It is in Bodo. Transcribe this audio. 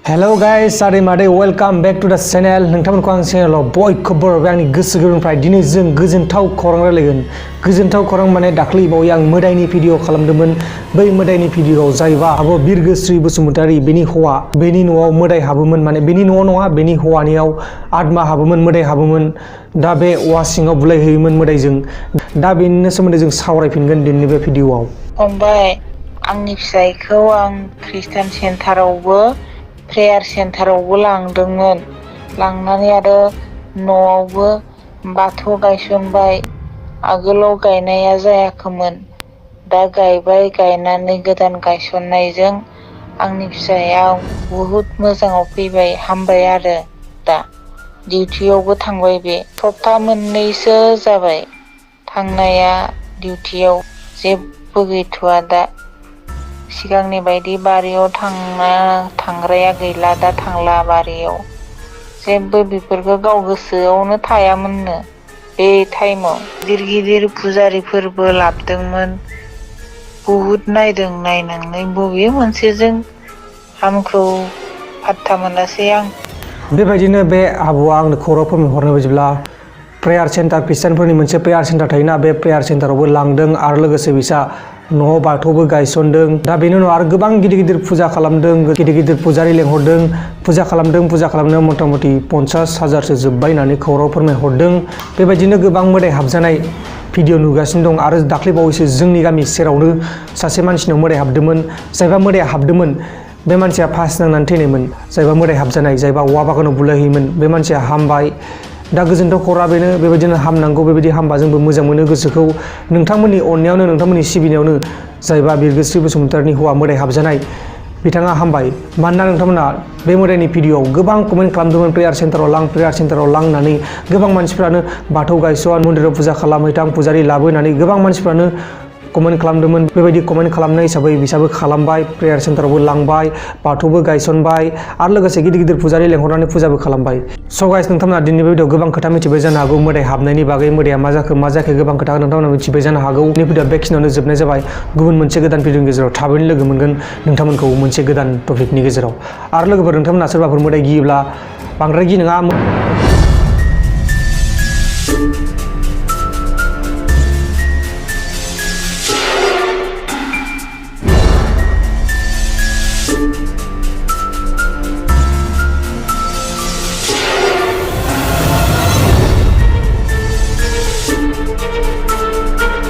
Hello guys, sorry Mwdai, welcome back to the channel. नोंथांमोनखौ आं चेनेलाव बयखौबो आंनि गोसो गोरबोनिफ्राय दिनै जों गोजोनथाव खौरां रायलायगोन। गोजोनथाव खौरां माने दाख्लै बावै आं मोदायनि भिडिअ खालामदोंमोन। बै मोदायनि भिडिअआव जायबा आब' बिरगोस्रि बसुमतारी बेनि हौवा बेनि न'आव मोदाय हाबोमोन, माने बेनि न'आव नङा बेनि हौवानियाव आत्मा हाबोमोन, मोदाय हाबोमोन। दा बे औवा सिङाव बुलायहैयोमोन मोदायजों। दा बेनिनो सोमोन्दै जों सावरायफिनगोन दिनैनि बे भिडिअआव। फंबाय, आंनि फिसायखौ आं खृष्टान सेन्टारावबो प्रेयार सेन्टारावबो लांदोंमोन। लांनानै आरो न'आवबो बाथौ गायसनबाय। आगोलाव गायनाया जायाखैमोन, दा गायबाय। गायनानै गोदान गायसननायजों आंनि फिसाया बुहुद मोजाङाव फैबाय, हामबाय आरो दा डिउटियावबो थांबाय। बे सप्ता मोननैसो जाबाय थांनाया डिउटियाव। जेबो गैथ'वा दा। सिगांनि बायदि बारियाव थांग्राया गैला, दा थांला बारियाव। जेबो बेफोरखौ गाव गोसोआवनो थायामोननो बे टाइमाव। गिदिर गिदिर फुजारिफोरबो लाबोदोंमोन, बुहुद नायदों। नायनानै बबे मोनसेजों हामखौ फात्ता मोनासै आं। बेबायदिनो बे आब'आ आंनो खौरां फोरमायहरनाय बायदिब्ला प्रेयार सेन्टार, खृष्टानफोरनि मोनसे प्रेयार सेन्टार थायोना, बे प्रेयार सेन्टारावबो लांदों आरो लोगोसे बिसा न'आव बाथौबो गायसनदों। दा बेनि उनाव आरो गोबां गिदिर गिदिर फुजा खालामदों, गिदिर गिदिर फुजारि लेंहरदों, फुजा खालामदों। फुजा खालामनायाव मथा मथि 50,000सो जोब्बाय होननानै खौरां फोरमायहरदों। बेबायदिनो गोबां मोदाय हाबजानाय भिडिअ नुगासिनो दं। आरो दाख्लै बावैसो जोंनि गामि सेरावनो सासे मानसिनाव मोदाय हाबदोंमोन। जायबा मोदाय हाबदोंमोन बे मानसिया फास नांनानै थैनायमोन। जायबा मोदाय हाबजानाय, जायबा औवा बागानाव बुलायहैयोमोन, बे मानसिया हामबाय। दा गोजोनथाव खौरां बेनो, बेबायदिनो हामनांगौ। बेबायदि हामबा जोंबो मोजां मोनो गोसोखौ। नोंथांमोननि अननायावनो, नोंथांमोननि सिबिनायावनो जायबा बिरगोस्रि बसुमतारीनि हौवा मोदाय हाबजानाय, बिथाङा हामबाय। मानोना नोंथांमोना बे मोदायनि भिडिअआव गोबां कमेन्ट खालामदोंमोन, प्रेयार सेन्टाराव लां, प्रेयार सेन्टाराव लां होननानै। गोबां मानसिफ्रानो बाथौ गायसन, मन्दिराव फुजा खालामहैथां, फुजारि लाबो होननानै गोबां मानसिफ्रानो कमेन्ट खालामदोंमोन। बेबायदि कमेन्ट खालामनाय हिसाबै बिसाबो खालामबाय, प्रेयार सेन्टारावबो लांबाय, बाथौबो गायसनबाय आरो लोगोसे गिदिर गिदिर फुजारि लेंहरनानै फुजाबो खालामबाय। स' गाइस, नोंथांमोना दिनैनि भिडिअआव गोबां खोथा मिथिबाय जानो हागौ मोदाय हाबनायनि बागै, मोदाया मा जाखो मा जायाखै, गोबां खोथा नोंथांमोना मिथिबाय जानो हागौ। दिनैनि भिडिअआ बेखिनियावनो जोबनाय जाबाय। गुबुन मोनसे गोदान भिडिअनि गेजेराव थाबैनो लोगो मोनगोन नोंथांमोनखौ मोनसे गोदान टपिकनि गेजेराव। आरो लोगोफोर, नोंथांमोना सोरबाफोर मोदाय गियोब्ला बांद्राय गिनाङा।